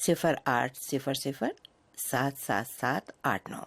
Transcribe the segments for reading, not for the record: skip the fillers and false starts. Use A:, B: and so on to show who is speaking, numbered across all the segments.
A: 0800-777-89।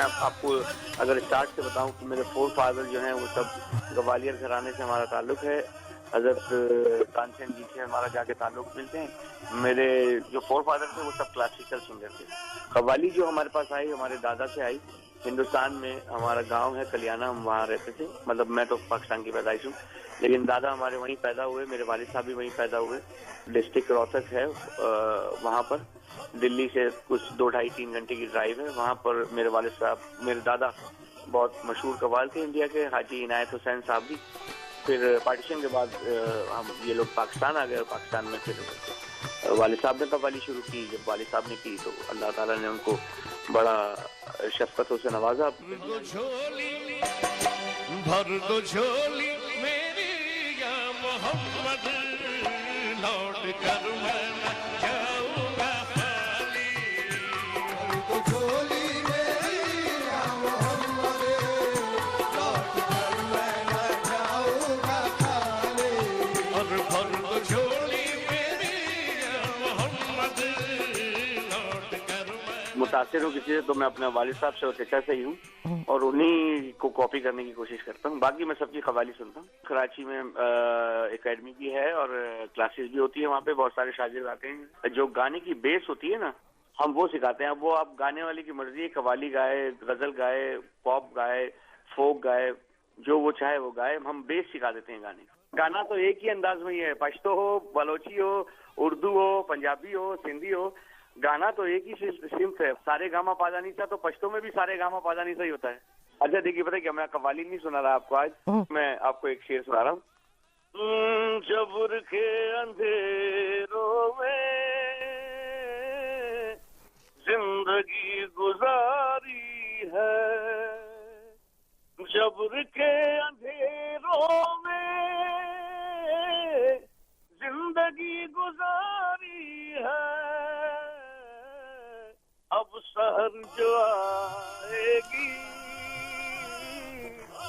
B: میں آپ کو اگر اسٹارٹ سے بتاؤں کہ میرے فور فادر جو ہیں وہ سب گوالیئر گھرانے سے ہمارا تعلق ہے. حضرت تانسین جی سے ہمارا جا کے تعلق ملتے ہیں. میرے جو فور فادر تھے وہ سب کلاسیکل سنگر تھے. قوالی جو ہمارے پاس آئی ہمارے دادا سے آئی. ہندوستان میں ہمارا گاؤں ہے کلیانہ, ہم وہاں رہتے تھے. مطلب میں تو پاکستان کی پیدائش ہوں, لیکن دادا ہمارے وہیں پیدا ہوئے, میرے والد صاحب بھی وہیں پیدا ہوئے. ڈسٹرکٹ روہتک ہے وہاں پر, دلی سے کچھ 2-2.5-3 گھنٹے کی ڈرائیو ہے. وہاں پر میرے والد صاحب, میرے دادا بہت مشہور قوال تھے انڈیا کے, حاجی عنایت حسین صاحب بھی. پھر پارٹیشن کے بعد ہم یہ لوگ پاکستان آ گئے, اور پاکستان میں پھر والد صاحب نے قوالی شروع کی. جب والد صاحب نے کی تو اللہ تعالیٰ نے ان کو بڑا شفقتوں سے نوازا.
C: بھر دو جھولی میری یا محمد, لوٹ کر میں نہ جاؤں گا خالی. بھر دو جھولی میری یا محمد, لوٹ کر میں نہ جاؤں گا خالی. اور بھر دو جھولی میری یا محمد, لوٹ کر میں.
B: متاثر ہوں کسی سے تو میں اپنے والد صاحب سے اور چچا سے ہی ہوں, اور انہی کو کاپی کرنے کی کوشش کرتا ہوں. باقی میں سب کی قوالی سنتا ہوں. کراچی میں اکیڈمی بھی ہے اور کلاسز بھی ہوتی ہے. وہاں پہ بہت سارے شاگرد آتے ہیں. جو گانے کی بیس ہوتی ہے نا, ہم وہ سکھاتے ہیں. اب وہ آپ گانے والے کی مرضی ہے, قوالی گائے, غزل گائے, پاپ گائے, فوک گائے, جو وہ چاہے وہ گائے. ہم بیس سکھا دیتے ہیں گانے. گانا تو ایک ہی انداز میں ہی ہے, پشتو ہو, بلوچی ہو, اردو ہو, پنجابی ہو, سندھی ہو, گانا تو ایک ہی سمت ہے. سارے گاما پادانی سا, تو پشتو میں بھی سارے گاما پادانی سا ہی ہوتا ہے. اچھا دیکھیے, پتہ کیا, میں قوالی نہیں سنا رہا آپ کو آج, میں آپ کو ایک شعر سنا رہا ہوں. جبر کے اندھیروں میں زندگی گزاری ہے, جبر کے اندھیروں میں زندگی گزاری ہے. اب سحر جو آئے گی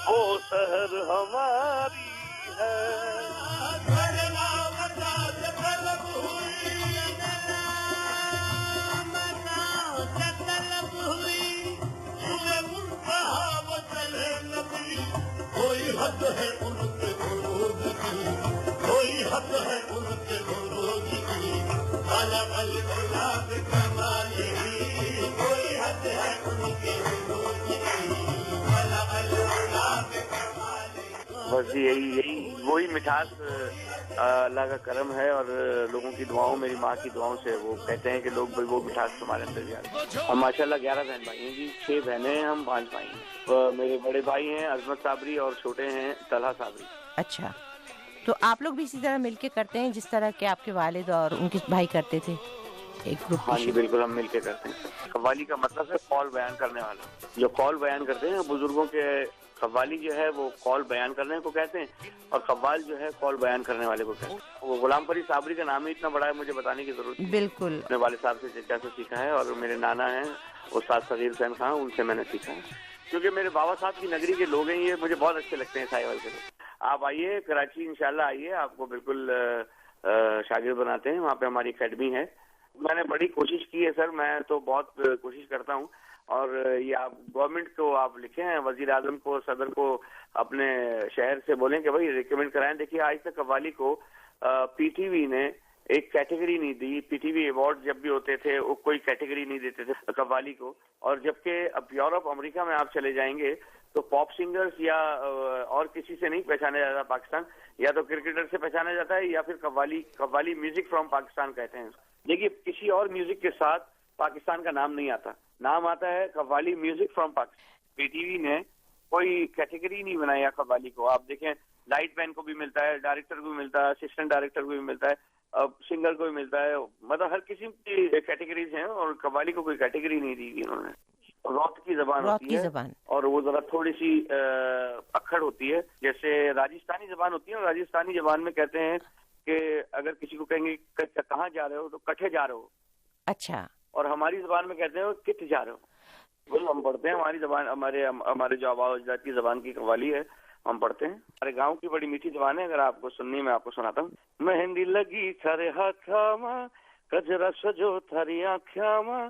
B: وہ سحر ہماری ہے.
C: کوئی حد ہے ان کے غروب کی, کوئی حد ہے ان کے غروب کی, الگ الگ کمالی. کوئی حد ہے ان کے غروب کی, الگ الگ کمالی.
B: بس یہی وہی مٹھاس اللہ کا کرم ہے, اور لوگوں کی دعاؤں, میری ماں کی دعاؤں سے وہ کہتے ہیں کہ لوگ وہ مٹھاس تمہارے اندر بھی آ گئی. ہم ماشاءاللہ 11 بہن بھائی ہیں جی, 6 بہنیں ہیں, ہم 5 بھائی ہیں. میرے بڑے بھائی ہیں عظمت صابری, اور چھوٹے ہیں طلحہ صابری.
A: اچھا, تو آپ لوگ بھی اسی طرح مل کے کرتے ہیں جس طرح کہ آپ کے والد اور ان کے بھائی کرتے تھے, ایک گروپ؟
B: ہاں جی بالکل, ہم مل کے کرتے ہیں. قوالی کا مطلب ہے قول بیان کرنے والا. جو قول بیان کرتے ہیں بزرگوں کے, قوالی جو ہے وہ قول بیان کرنے کو کہتے ہیں, اور قوال جو ہے قول بیان کرنے والے کو کہتے ہیں. وہ غلام فرید صابری کا نام ہی اتنا بڑا ہے, مجھے بتانے کی ضرورت نہیں.
A: بالکل.
B: اپنے والد صاحب سے چچا سے سیکھا ہے, اور میرے نانا ہیں استاد صغیر حسین خان, ان سے میں نے سیکھا ہے. کیونکہ میرے بابا صاحب کی نگری کے لوگ ہیں یہ, مجھے بہت اچھے لگتے ہیں ساہیوال کے لوگ. آپ آئیے کراچی, انشاءاللہ آئیے, آپ کو بالکل شاگرد بناتے ہیں. وہاں پہ ہماری اکیڈمی ہے. میں نے بڑی کوشش کی ہے سر, میں تو بہت کوشش کرتا ہوں. اور یہ آپ گورنمنٹ کو آپ لکھیں, وزیر اعظم کو, صدر کو, اپنے شہر سے بولیں کہ بھائی ریکمینڈ کرائیں. دیکھیے آج تک قوالی کو پی ٹی وی نے ایک کیٹیگری نہیں دی. پی ٹی وی ایوارڈ جب بھی ہوتے تھے وہ کوئی کیٹیگری نہیں دیتے تھے قوالی کو. اور جبکہ اب یورپ, امریکہ میں آپ چلے جائیں گے تو پاپ سنگرز یا اور کسی سے نہیں پہچانا جاتا پاکستان, یا تو کرکٹر سے پہچانا جاتا ہے, یا پھر قوالی میوزک فرام پاکستان کہتے ہیں. دیکھیے کسی اور میوزک کے ساتھ پاکستان کا نام نہیں آتا, نام آتا ہے qawwali music from Pakistan. P T V نے کوئی کیٹیگری نہیں بنایا قوالی کو. آپ دیکھیں لائٹ مین کو بھی ملتا ہے, ڈائریکٹر کو بھی ملتا ہے, اسسٹنٹ ڈائریکٹر کو بھی ملتا ہے, سنگر کو بھی ملتا ہے. مطلب ہر قسم کی کیٹیگریز ہیں, اور قوالی کو کوئی کیٹیگری نہیں دی گئی انہوں نے. روت کی زبان ہوتی ہے, اور وہ ذرا تھوڑی سی اکھڑ ہوتی ہے, جیسے راجستھانی زبان ہوتی ہے. اور راجستھانی زبان میں کہتے ہیں کہ اگر کسی کو کہیں گے کہاں جا رہے ہو تو کٹھے جا رہے ہو.
A: اچھا. اور
B: ہماری زبان میں کہتے ہیں کت جا رہے ہو. ہم پڑھتے ہیں ہماری زبان, ہمارے جو آباء و اجداد کی زبان کی قوالی ہے ہم پڑھتے ہیں. ہمارے گاؤں کی بڑی میٹھی زبان ہے, اگر آپ کو سننی میں آپ کو سناتا ہوں. مہندی لگی تھرے ہاتھاں, کجرا سجو تھری آنکھاں,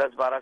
B: 10-12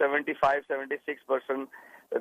B: 75-76%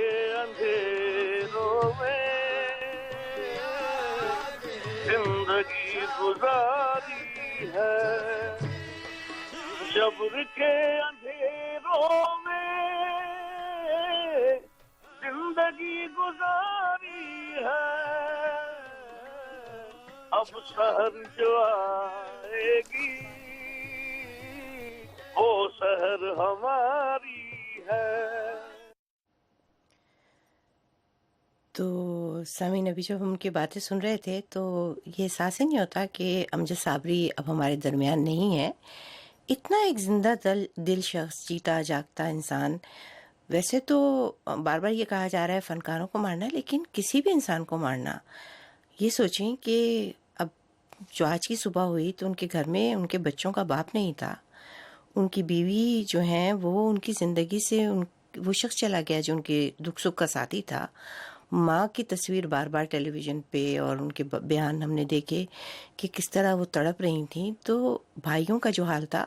B: کے اندھیروں میں زندگی گزاری ہے، صبر کے اندھیروں میں زندگی گزاری ہے، اب سحر جو آئے گی وہ سحر ہماری ہے۔
A: تو سامعین، ابھی جب ہم ان کی باتیں سن رہے تھے تو یہ احساس ہی نہیں ہوتا کہ امجد صابری اب ہمارے درمیان نہیں ہے۔ اتنا ایک زندہ دل شخص، جیتا جاگتا انسان۔ ویسے تو بار بار یہ کہا جا رہا ہے فنکاروں کو مارنا، لیکن کسی بھی انسان کو مارنا، یہ سوچیں کہ اب جو آج کی صبح ہوئی تو ان کے گھر میں ان کے بچوں کا باپ نہیں تھا، ان کی بیوی جو ہیں وہ ان کی زندگی سے وہ شخص چلا گیا جو ان کے دکھ سکھ کا ساتھی تھا۔ ماں کی تصویر بار بار ٹیلی ویژن پہ اور ان کے بیان ہم نے دیکھے کہ کس طرح وہ تڑپ رہی تھیں۔ تو بھائیوں کا جو حال تھا،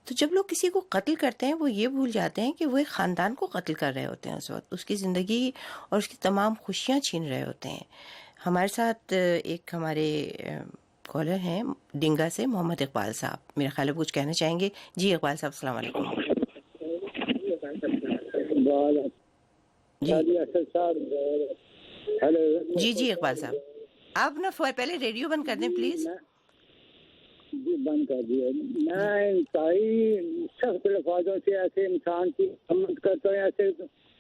A: تو جب لوگ کسی کو قتل کرتے ہیں وہ یہ بھول جاتے ہیں کہ وہ ایک خاندان کو قتل کر رہے ہوتے ہیں، اس وقت اس کی زندگی اور اس کی تمام خوشیاں چھین رہے ہوتے ہیں۔ ہمارے ساتھ ایک ہمارے کالر ہیں ڈنگا سے، محمد اقبال صاحب، میرا خیال ہے کچھ کہنا چاہیں گے۔ جی اقبال صاحب، السلام علیکم۔ جی اقبال صاحب، آپ نا پہلے ریڈیو بند کر دیں پلیز۔
D: جی بند کر دیا۔ میں انتہائی سخت الفاظوں سے ایسے انسان کی حمد کرتا ہوں۔ ایسے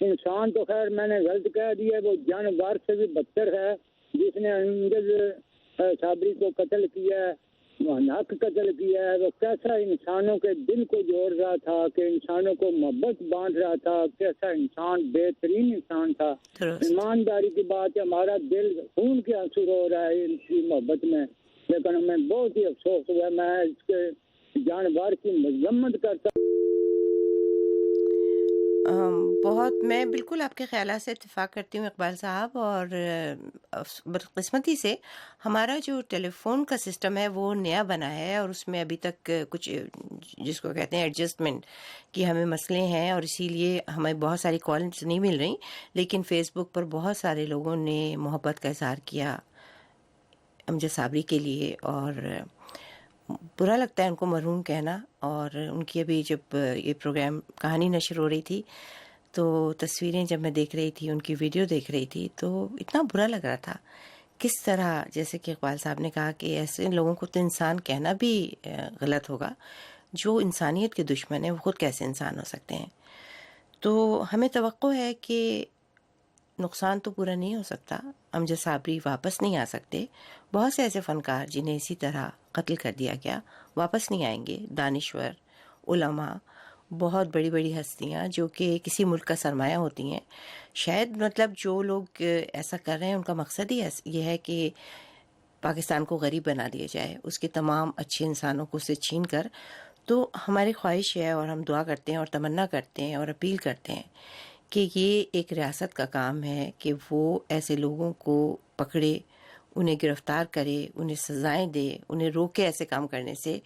D: انسان تو خیر میں نے غلط کہہ دیا، وہ جانور سے بھی بدتر ہے، جس نے امجد صابری کو قتل کیا ہے، ناحق قتل کیا ہے۔ وہ کیسا انسانوں کے دل کو جوڑ رہا تھا، کہ انسانوں کو محبت بانٹ رہا تھا، کیسا انسان، بہترین انسان تھا۔ ایمانداری کی بات ہے، ہمارا دل خون کے آنسو رو رہا ہے ان کی محبت میں، لیکن ہمیں بہت ہی افسوس ہوا۔ میں اس کے جانور کی مذمت کرتا ہوں۔
A: میں بالکل آپ کے خیالات سے اتفاق کرتی ہوں اقبال صاحب، اور بدقسمتی سے ہمارا جو ٹیلی فون کا سسٹم ہے وہ نیا بنا ہے، اور اس میں ابھی تک کچھ جس کو کہتے ہیں ایڈجسٹمنٹ کی ہمیں مسئلے ہیں، اور اسی لیے ہمیں بہت ساری کالز نہیں مل رہی، لیکن فیس بک پر بہت سارے لوگوں نے محبت کا اظہار کیا امجد صابری کے لیے، اور برا لگتا ہے ان کو مرحوم کہنا۔ اور ان کی ابھی جب یہ پروگرام کہانی نشر ہو رہی تھی تو تصویریں جب میں دیکھ رہی تھی، ان کی ویڈیو دیکھ رہی تھی، تو اتنا برا لگ رہا تھا کس طرح، جیسے کہ اقبال صاحب نے کہا کہ ایسے لوگوں کو تو انسان کہنا بھی غلط ہوگا، جو انسانیت کے دشمن ہیں وہ خود کیسے انسان ہو سکتے ہیں۔ تو ہمیں توقع ہے کہ نقصان تو پورا نہیں ہو سکتا، امجد صابری واپس نہیں آ سکتے، بہت سے ایسے فنکار جنہیں اسی طرح قتل کر دیا گیا واپس نہیں آئیں گے، دانشور، علماء، بہت بڑی بڑی ہستیاں جو کہ کسی ملک کا سرمایہ ہوتی ہیں، شاید مطلب جو لوگ ایسا کر رہے ہیں ان کا مقصد ہی یہ ہے کہ پاکستان کو غریب بنا دیا جائے، اس کے تمام اچھے انسانوں کو اسے چھین کر۔ تو ہماری خواہش ہے اور ہم دعا کرتے ہیں اور تمنا کرتے ہیں اور اپیل کرتے ہیں کہ یہ ایک ریاست کا کام ہے کہ وہ ایسے لوگوں کو پکڑے، انہیں گرفتار کرے، انہیں سزائیں دے، انہیں روکے ایسے کام کرنے سے،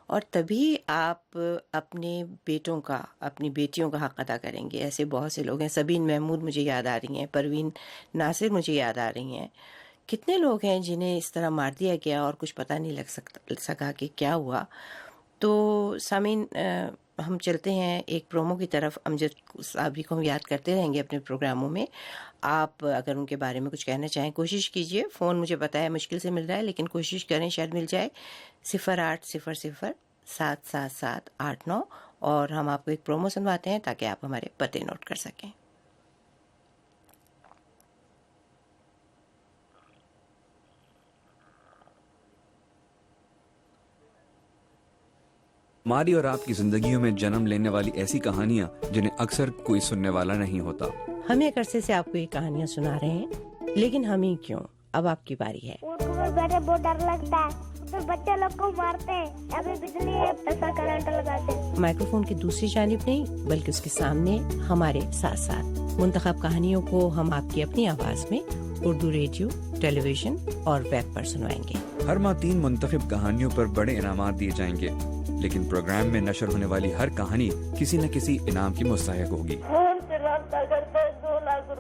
A: اور تبھی آپ اپنے بیٹوں کا، اپنی بیٹیوں کا حق ادا کریں گے۔ ایسے بہت سے لوگ ہیں، سبین محمود مجھے یاد آ رہی ہیں، پروین ناصر مجھے یاد آ رہی ہیں، کتنے لوگ ہیں جنہیں اس طرح مار دیا گیا اور کچھ پتہ نہیں لگ سکا کہ کیا ہوا۔ تو سامعین، ہم چلتے ہیں ایک پرومو کی طرف۔ امجد صابری کو ہم یاد کرتے رہیں گے اپنے پروگراموں میں، آپ اگر ان کے بارے میں کچھ کہنا چاہیں کوشش کیجئے، فون مجھے پتہ ہے مشکل سے مل رہا ہے لیکن کوشش کریں شاید مل جائے، 0800-777-89، اور ہم آپ کو ایک پرومو سنواتے ہیں تاکہ آپ ہمارے پتے نوٹ کر سکیں۔
E: ہماری اور آپ کی زندگیوں میں جنم لینے والی ایسی کہانیاں جنہیں اکثر کوئی سننے والا نہیں ہوتا۔
A: ہم ایک عرصے سے آپ کو یہ کہانیاں سنا رہے ہیں، لیکن ہم ہی کیوں، اب آپ کی باری ہے۔
F: بیٹھے بہت ڈر لگتا ہے، پھر بچے لوگ کو مارتے ہیں، ابھی بجلی ایسا کرنٹ لگاتے ہیں۔
A: مائکرو فون کی دوسری جانب نہیں بلکہ اس کے سامنے ہمارے ساتھ ساتھ منتخب کہانیوں کو ہم آپ کی اپنی آواز میں اردو ریڈیو، ٹیلی ویژن اور ویب پر سنوائیں گے۔
E: ہر ماہ 3 منتخب کہانیوں پر بڑے انعامات دیے جائیں گے، لیکن پروگرام میں نشر ہونے والی ہر کہانی کسی نہ کسی انعام کی مستحق ہوگی۔
F: فون سے رابطہ کرتے 2 لاکھ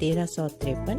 A: 1353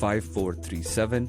E: 5437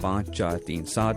E: 5437,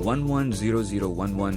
E: 110011,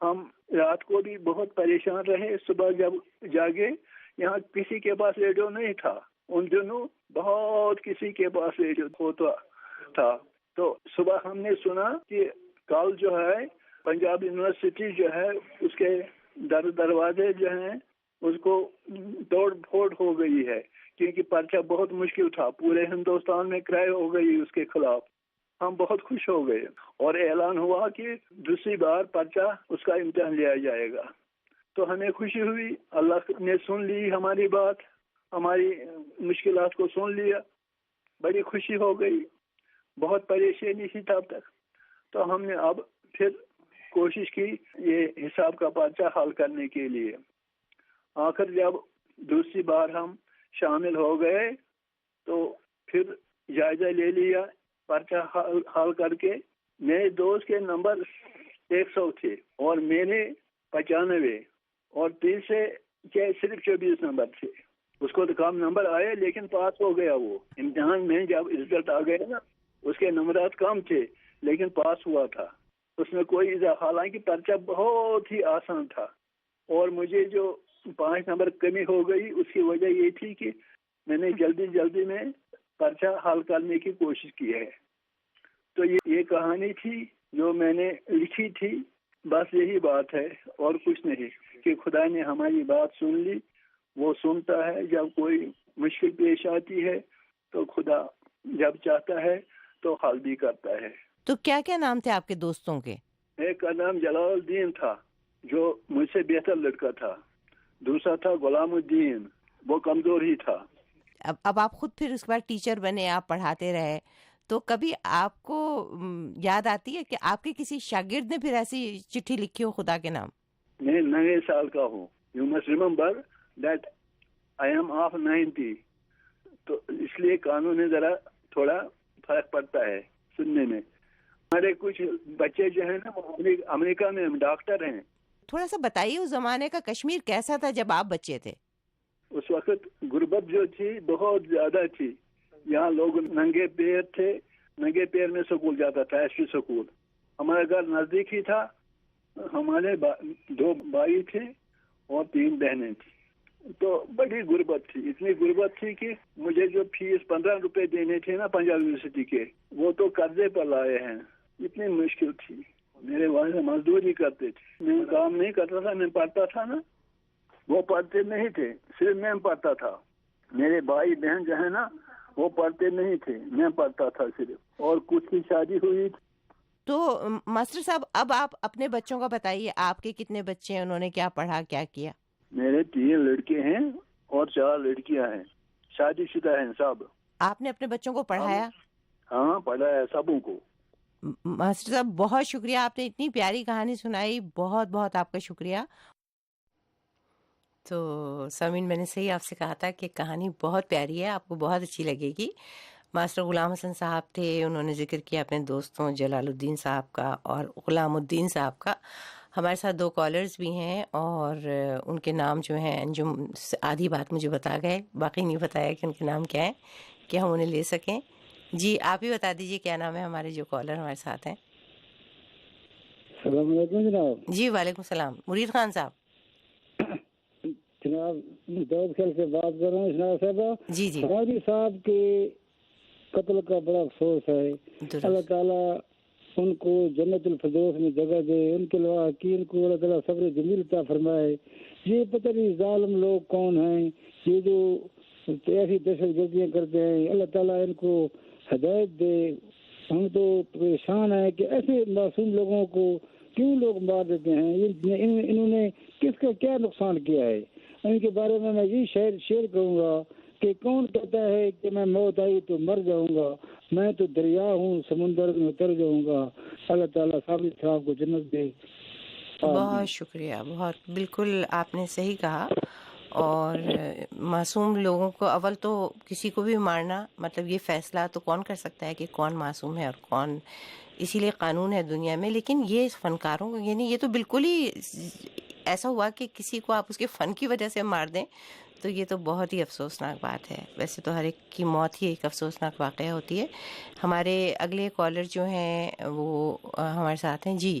D: ہم رات کو بھی بہت پریشان رہے. صبح جب جاگے یہاں کسی کے پاس ریڈیو نہیں تھا. ان دنوں بہت کسی کے پاس ریڈیو ہوتا تھا. تو صبح ہم نے سنا کہ کل جو ہے پنجاب یونیورسٹی جو ہے اس کے دروازے جو ہیں اس کو توڑ پھوڑ ہو گئی ہے, کیونکہ پرچہ بہت مشکل تھا. پورے ہندوستان میں کرائے ہو گئی اس کے خلاف. ہم بہت خوش ہو گئے اور اعلان ہوا کہ دوسری بار پرچہ اس کا امتحان لیا جائے گا. تو ہمیں خوشی ہوئی, اللہ نے سن لی ہماری بات, ہماری مشکلات کو سن لیا, بڑی خوشی ہو گئی. بہت پریشانی تھی تب تک. تو ہم نے اب پھر کوشش کی یہ حساب کا پرچہ حل کرنے کے لیے. آخر جب دوسری بار ہم شامل ہو گئے تو پھر جائزہ لے لیا پرچہ حل کر کے. میرے دوست کے نمبر 100 تھے اور میرے 95 اور تیسرے کے صرف 24 نمبر تھے. اس کو تو کم نمبر آئے لیکن پاس ہو گیا. وہ امتحان میں جب رزلٹ آ گیا نا اس کے نمبرات کم تھے لیکن پاس ہوا تھا. اس میں کوئی اضافہ, حالانکہ پرچہ بہت ہی آسان تھا. اور مجھے جو 5 نمبر کمی ہو گئی اس کی وجہ یہ تھی کہ میں نے جلدی میں پرچہ حل کرنے کی کوشش کی ہے. تو یہ کہانی تھی جو میں نے لکھی تھی. بس یہی بات ہے اور کچھ نہیں, کہ خدا نے ہماری بات سن لی. وہ سنتا ہے جب کوئی مشکل پیش آتی ہے تو خدا جب چاہتا ہے تو حل بھی کرتا ہے.
A: تو کیا کیا نام تھے آپ کے دوستوں کے؟
D: ایک کا نام جلال الدین تھا جو مجھ سے بہتر لڑکا تھا. دوسرا تھا غلام الدین, وہ کمزور ہی تھا.
A: اب آپ خود پھر اس کے بعد ٹیچر بنے, آپ پڑھاتے رہے, تو کبھی آپ کو یاد آتی ہے کہ آپ کے کسی شاگرد نے پھر ایسی چٹھی لکھی ہو خدا کے نام؟
D: میں 9 سال کا ہوں. You must remember that I am of 90. تو اس لیے کانوں میں ذرا تھوڑا فرق پڑتا ہے سننے میں. ہمارے کچھ بچے جو ہیں نا وہ امریکہ میں ڈاکٹر ہیں.
A: تھوڑا سا بتائیے اس زمانے کا کشمیر کیسا تھا جب آپ بچے تھے؟
D: اس وقت غربت جو تھی بہت زیادہ تھی. یہاں لوگ ننگے پیر تھے, ننگے پیر میں سکول جاتا تھا, ایسٹری سکول. ہمارا گھر نزدیک ہی تھا. ہمارے 2 بھائی تھے اور 3 بہنیں تھیں. تو بڑی غربت تھی, اتنی غربت تھی کہ مجھے جو فیس 15 روپے دینے تھے نا پنجاب یونیورسٹی کے, وہ تو قرضے پر لائے ہیں. اتنی مشکل تھی. میرے والد مزدوری کرتے تھے, میں کام نہیں کرتا تھا, میں پڑھتا تھا نا. وہ پڑھتے نہیں تھے, صرف میں پڑھتا تھا. میرے بھائی بہن جو ہے نا وہ پڑھتے نہیں تھے, میں پڑھتا تھا صرف. اور کچھ کی شادی ہوئی تھی.
A: تو ماسٹر صاحب اب آپ اپنے بچوں کا بتائیے, آپ کے کتنے بچے ہیں, انہوں نے کیا پڑھا کیا کیا؟
D: میرے 3 لڑکے ہیں اور 4 لڑکیاں ہیں, شادی شدہ ہیں سب.
A: آپ نے اپنے بچوں کو پڑھایا؟
D: ہاں پڑھایا سبوں کو.
A: ماسٹر صاحب بہت شکریہ, آپ نے اتنی پیاری کہانی سنائی, بہت بہت آپ کا شکریہ. تو سامعین, میں نے صحیح آپ سے کہا تھا کہ کہانی بہت پیاری ہے, آپ کو بہت اچھی لگے گی. ماسٹر غلام حسن صاحب تھے, انہوں نے ذکر کیا اپنے دوستوں جلال الدین صاحب کا اور غلام الدین صاحب کا. ہمارے ساتھ 2 کالرز بھی ہیں اور ان کے نام جو ہیں انجم آدھی بات مجھے بتا گئے, باقی نہیں بتایا کہ ان کے نام کیا ہیں کہ ہم انہیں لے سکیں. جی آپ ہی بتا دیجئے کیا نام ہے ہمارے جو کالر ہمارے ساتھ ہیں.
D: السلام علیکم جناب.
A: جی وعلیکم السلام. مرید خان صاحب.
D: جناب دود کھیل سے بات کر رہا ہوں. جناب صاحب
A: جی جی
D: مودی صاحب کے قتل کا بڑا افسوس ہے. اللہ تعالیٰ ان کو جنت الفردوس میں جگہ دے. ان کے لواحقین کو اللہ تعالیٰ صبر جمیل عطا فرمائے. یہ پتہ نہیں ظالم لوگ کون ہیں یہ جو ایسی دہشت گردیاں کرتے ہیں. اللہ تعالیٰ ان کو ہدایت دے. ہم تو پریشان ہیں کہ ایسے معصوم لوگوں کو کیوں لوگ مار دیتے ہیں. انہوں نے کس کا کیا نقصان کیا ہے. ان کے بارے میں یہ شعر کہوں گا کہ کون کہتا ہے کہ میں موت آئی تو مر جاؤں گا, میں تو دریا ہوں سمندر میں اتر جاؤں گا. اللہ تعالیٰ ثابت صاحب کو جنت دے.
A: بہت شکریہ, بہت بالکل آپ نے صحیح کہا. اور معصوم لوگوں کو اول تو کسی کو بھی مارنا, مطلب یہ فیصلہ تو کون کر سکتا ہے کہ کون معصوم ہے اور کون, اسی لیے قانون ہے دنیا میں. لیکن یہ فنکاروں کو, یعنی یہ تو بالکل ہی ایسا ہوا کہ کسی کو آپ اس کے فن کی وجہ سے مار دیں, تو یہ تو بہت ہی افسوسناک بات ہے. ویسے تو ہر ایک کی موت ہی ایک افسوسناک واقعہ ہوتی ہے. ہمارے اگلے کالر جو ہیں وہ ہمارے ساتھ ہیں. جی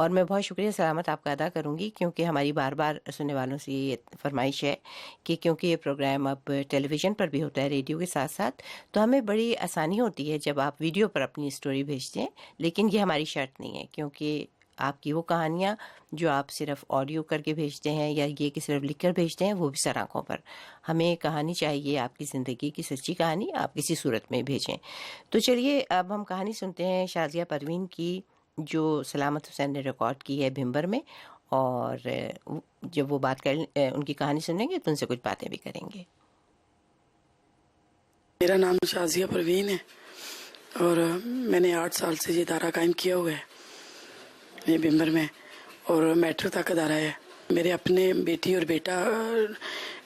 A: اور میں بہت شکریہ سلامت آپ کا ادا کروں گی، کیونکہ ہماری بار بار سننے والوں سے یہ فرمائش ہے کہ کیونکہ یہ پروگرام اب ٹیلی ویژن پر بھی ہوتا ہے ریڈیو کے ساتھ ساتھ، تو ہمیں بڑی آسانی ہوتی ہے جب آپ ویڈیو پر اپنی اسٹوری بھیجتے ہیں، لیکن یہ ہماری شرط نہیں ہے، کیونکہ آپ کی وہ کہانیاں جو آپ صرف آڈیو کر کے بھیجتے ہیں یا یہ کہ صرف لکھ کر بھیجتے ہیں وہ بھی سر آنکھوں پر. ہمیں کہانی چاہیے، آپ کی زندگی کی سچی کہانی آپ کسی صورت میں بھیجیں. تو چلیے اب ہم کہانی سنتے ہیں شازیہ پروین کی، جو سلامت حسین نے ریکارڈ کی ہے بھمبر میں، اور جب وہ بات کر ان کی کہانی سنیں گے تو ان سے کچھ باتیں بھی کریں گے.
G: میرا نام شازیہ پروین ہے اور میں نے 8 سال سے یہ ادارہ قائم کیا ہوا ہے یہ بھمبر میں، اور میٹرک تک ادارہ ہے. میرے اپنے بیٹی اور بیٹا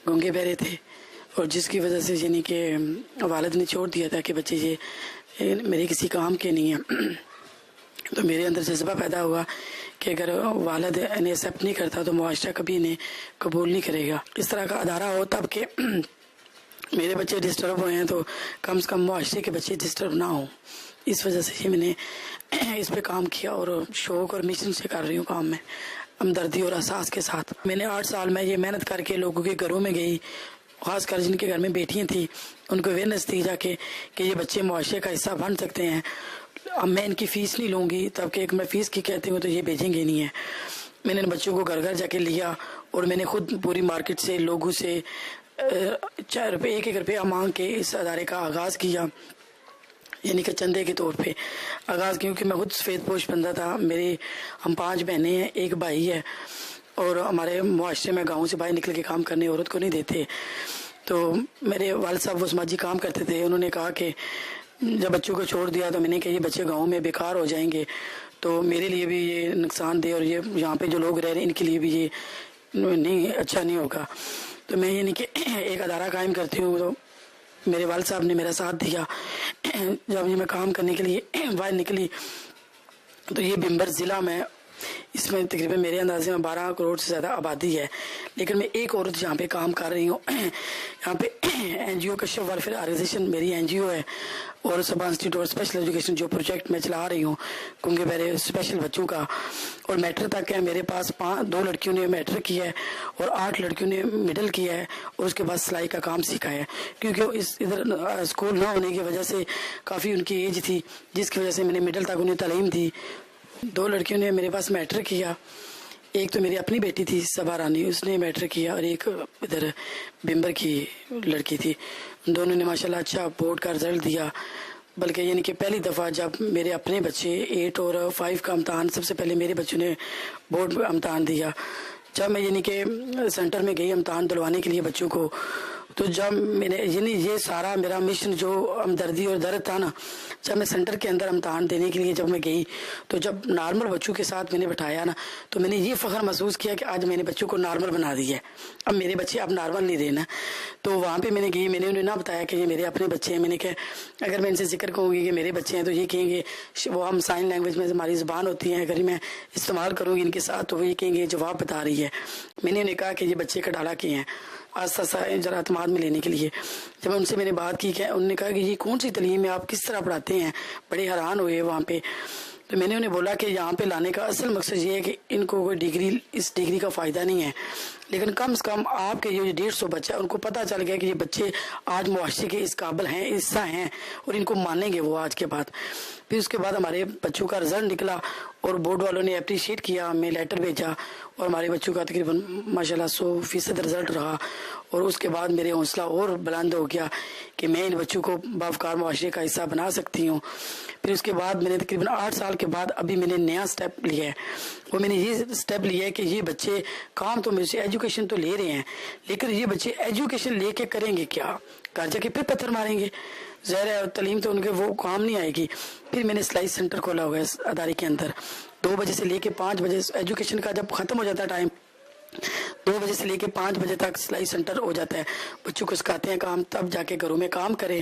G: گونگے بہرے تھے، اور جس کی وجہ سے یعنی کہ والد نے چھوڑ دیا تھا کہ بچے یہ میرے کسی کام کے نہیں ہیں. تو میرے اندر جذبہ پیدا ہوا کہ اگر والد انہیں ایکسیپٹ نہیں کرتا تو معاشرہ کبھی انہیں قبول نہیں کرے گا. اس طرح کا ادارہ ہو تب کہ میرے بچے ڈسٹرب ہوئے ہیں تو کم سے کم معاشرے کے بچے ڈسٹرب نہ ہوں. اس وجہ سے ہی میں نے اس پہ کام کیا اور شوق اور مشن سے کر رہی ہوں کام میں، ہمدردی اور احساس کے ساتھ. میں نے 8 سال میں یہ محنت کر کے لوگوں کے گھروں میں گئی، خاص کر جن کے گھر میں بیٹیاں تھیں ان کو اویئرنیس دی جا کے کہ یہ بچے معاشرے کا حصہ بن سکتے ہیں. اب میں ان کی فیس نہیں لوں گی، تب کہ ایک میں فیس کی کہتی ہوں تو یہ بھیجیں گے نہیں ہے. میں نے ان بچوں کو گھر گھر جا کے لیا اور میں نے خود پوری مارکیٹ سے لوگوں سے 4 روپے 1 روپیہ مانگ کے اس ادارے کا آغاز کیا، یعنی کہ چندے کے طور پہ آغاز. کیونکہ میں خود سفید پوش بندہ تھا. ہم 5 بہنیں ہیں، 1 بھائی ہے، اور ہمارے معاشرے میں گاؤں سے باہر نکل کے کام کرنے عورت کو نہیں دیتے. تو میرے والد صاحب وہ سماجی کام کرتے تھے. انہوں نے کہا کہ جب بچوں کو چھوڑ دیا تو میں نے کہا یہ بچے گاؤں میں بیکار ہو جائیں گے تو میرے لیے بھی یہ نقصان دہ، اور یہ یہاں پہ جو لوگ رہ رہے ہیں ان کے لیے بھی یہ نہیں اچھا نہیں ہوگا. تو میں یعنی کہ ایک ادارہ قائم کرتی ہوں. تو میرے والد صاحب نے میرا ساتھ دیا. جب یہ میں کام کرنے کے لیے باہر نکلی تو یہ بھمبر ضلع میں، اس میں تقریباً میرے اندازے میں 12 کروڑ سے زیادہ آبادی ہے، لیکن میں ایک عورت یہاں پہ کام کر رہی ہوں. یہاں پہ این جی او کشف ویلفیئر آرگنائزیشن میری این جی او ہے، اور صبا انسٹیٹیوٹ آف اسپیشل ایجوکیشن جو پروجیکٹ میں چلا رہی ہوں گونگے بہرے اسپیشل بچوں کا، اور میٹرک تک ہے. میرے پاس 2 لڑکیوں نے میٹرک کیا ہے اور 8 لڑکیوں نے مڈل کیا ہے، اور اس کے بعد سلائی کا کام سیکھا ہے. کیونکہ ادھر اسکول نہ ہونے کی وجہ سے کافی ان کی ایج تھی، جس کی وجہ سے میں نے مڈل تک انہیں تعلیم دی. 2 لڑکیوں نے میرے پاس میٹرک کیا. ایک تو میری اپنی بیٹی تھی صبا رانی، اس نے میٹرک کیا، اور ایک ادھر بھمبر کی لڑکی تھی. دونوں نے ماشاءاللہ اچھا بورڈ کا رزلٹ دیا. بلکہ یعنی کہ پہلی دفعہ جب میرے اپنے بچے 8 اور 5 کا امتحان، سب سے پہلے میرے بچوں نے بورڈ امتحان دیا. جب میں یعنی کہ سینٹر میں گئی امتحان دلوانے کے لیے بچوں کو، تو جب میں نے یعنی یہ سارا میرا مشن جو ہمدردی اور درد تھا نا، جب میں سینٹر کے اندر امتحان دینے کے لیے جب میں گئی تو جب نارمل بچوں کے ساتھ میں نے بٹھایا نا، تو میں نے یہ فخر محسوس کیا کہ آج میں نے بچوں کو نارمل بنا دیا ہے. اب میرے بچے اب نارمل نہیں دینا. تو وہاں پہ میں نے گئی، میں نے انہیں نہ بتایا کہ یہ میرے اپنے بچے ہیں. میں نے کہا اگر میں ان سے ذکر کہوں گی کہ میرے بچے ہیں تو یہ کہیں گے، وہ ہم سائن لینگویج میں ہماری زبان ہوتی ہے، اگر میں استعمال کروں گی ان کے ساتھ تو وہ یہ کہیں گے جواب بتا رہی ہے. میں نے انہیں کہا کہ یہ بچے کا ڈالا کیے ہیں آہستہ آہستہ ذرا اعتماد میں لینے کے لیے. جب ان سے میں نے بات کی کہ انہوں نے کہا کہ یہ کون سی تعلیم ہے، آپ کس طرح پڑھاتے ہیں، بڑے حیران ہوئے وہاں پہ. تو میں نے انہیں بولا کہ یہاں پہ لانے کا اصل مقصد یہ ہے کہ ان کو کوئی ڈگری، اس ڈگری کا فائدہ نہیں ہے، لیکن کم سے کم آپ کے یہ 150 بچہ ان کو پتہ چل گیا کہ یہ بچے آج معاشرے کے اس قابل ہیں، حصہ ہیں، اور ان کو مانیں گے وہ آج کے بعد. پھر اس کے بعد ہمارے بچوں کا رزلٹ نکلا اور بورڈ والوں نے اپریشیٹ کیا، ہمیں لیٹر بھیجا، اور ہمارے بچوں کا تقریباً ماشاءاللہ 100% رزلٹ رہا. اور اس کے بعد میرے حوصلہ اور بلند ہو گیا کہ میں ان بچوں کو باوقار معاشرے کا حصہ بنا سکتی ہوں. پھر اس کے بعد میں نے تقریباً 8 سال کے بعد ابھی میں نے نیا سٹیپ لیا ہے. وہ میں نے یہ سٹیپ لیا ہے کہ یہ بچے کام تو میرے سے ایجوکیشن تو لے رہے ہیں، لیکن یہ بچے ایجوکیشن لے کے کریں گے کیا؟ گھر جا کے پھر پتھر ماریں گے، ظاہر ہے تعلیم تو ان کے وہ کام نہیں آئے گی. پھر میں نے سلائی سینٹر کھولا ہوا ہے اس ادارے کے اندر. 2 بجے سے لے کے 5 بجے ایجوکیشن کا جب ختم ہو جاتا ہے ٹائم، 2 بجے سے لے کے 5 بجے تک سلائی سینٹر ہو جاتا ہے. بچوں کو سکھاتے ہیں کام، تب جا کے گھروں میں کام کریں.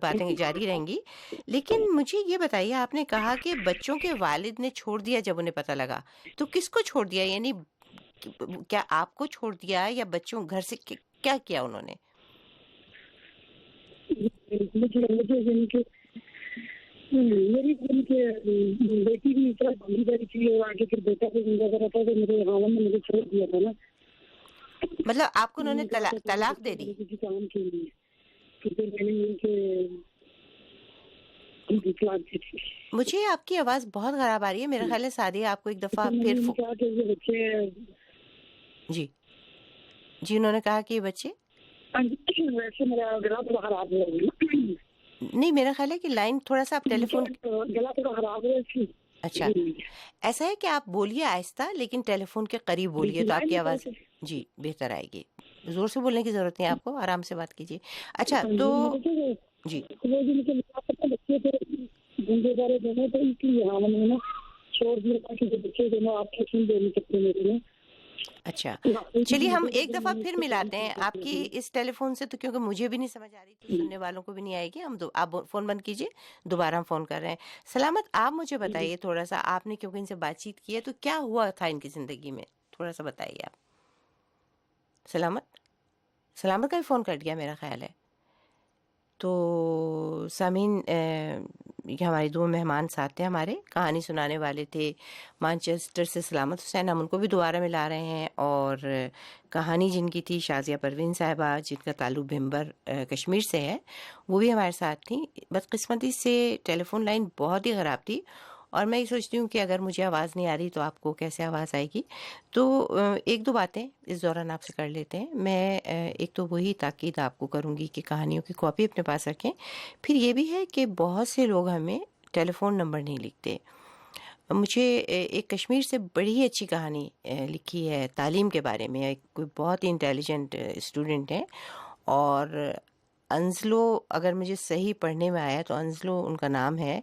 A: باتیں جاری رہیں گی, لیکن مجھے یہ بتائیے, آپ نے کہا کہ بچوں کے والد نے چھوڑ دیا جب انہیں پتہ لگا, تو کس کو چھوڑ دیا؟ یعنی کیا آپ کو چھوڑ دیا یا بچوں گھر سے کیا کیا انہوں نے؟
D: میری بیٹی بھی اتنا بڑی تھی اور آگے پھر بیٹا بھی زندہ کرا تھا تو میرے حالوں میں مجھے چھوڑ دیا تھا نا.
A: مطلب آپ کو انہوں نے طلاق دے دی؟
D: کام کے لیے پھر میں نے ان کے طلاق دی تھی.
A: مجھے آپ کی آواز بہت خراب آ رہی ہے, میرا خیال ہے سعدیہ آپ کو ایک دفعہ پھر
D: کہا کہ یہ بچے
A: جی انہوں نے کہا کہ یہ بچے
D: ویسے میرا گلا تھوڑا خراب ہو گیا.
A: نہیں, میرا خیال ہے کہ لائن تھوڑا سا آپ ٹیلی فون
D: گلا تھوڑا خراب ہے.
A: اچھا, ایسا ہے کہ آپ بولیے آہستہ لیکن ٹیلی فون کے قریب بولیے تو آپ کی آواز جی بہتر آئے گی. زور سے بولنے کی ضرورت نہیں آپ کو, آرام سے بات کیجیے. اچھا تو جی
D: بچے گنگے دارے دونوں تو اس لیے ہاں میں نے چھوڑ دیا کہ بچے دونوں آپ کے سن دے نہیں سکتے میرے میں.
A: اچھا چلیے ہم ایک دفعہ پھر ملاتے ہیں آپ کی اس ٹیلی فون سے, تو کیونکہ مجھے بھی نہیں سمجھ آ رہی تھی, سننے والوں کو بھی نہیں آئے گی. ہم آپ فون بند کیجیے, دوبارہ ہم فون کر رہے ہیں. سلامت, آپ مجھے بتائیے تھوڑا سا, آپ نے کیونکہ ان سے بات چیت کی ہے تو کیا ہوا تھا ان کی زندگی میں, تھوڑا سا بتائیے آپ. سلامت کا بھی فون کٹ گیا میرا خیال ہے. تو سامعین, یہ ہمارے دو مہمان ساتھ تھے, ہمارے کہانی سنانے والے تھے مانچسٹر سے سلامت حسین, ہم ان کو بھی دوبارہ ملا رہے ہیں. اور کہانی جن کی تھی شازیہ پروین صاحبہ, جن کا تعلق بھمبر کشمیر سے ہے, وہ بھی ہمارے ساتھ تھیں. بدقسمتی سے ٹیلی فون لائن بہت ہی خراب تھی, اور میں یہ سوچتی ہوں کہ اگر مجھے آواز نہیں آ رہی تو آپ کو کیسے آواز آئے گی. تو ایک دو باتیں اس دوران آپ سے کر لیتے ہیں. میں ایک تو وہی تاکید آپ کو کروں گی کہ کہانیوں کی کاپی اپنے پاس رکھیں. پھر یہ بھی ہے کہ بہت سے لوگ ہمیں ٹیلی فون نمبر نہیں لکھتے. مجھے ایک کشمیر سے بڑی ہی اچھی کہانی لکھی ہے تعلیم کے بارے میں. ایک کوئی بہت ہی انٹیلیجنٹ اسٹوڈنٹ ہیں, اور انزلو, اگر مجھے صحیح پڑھنے میں آیا تو انزلو ان کا نام ہے,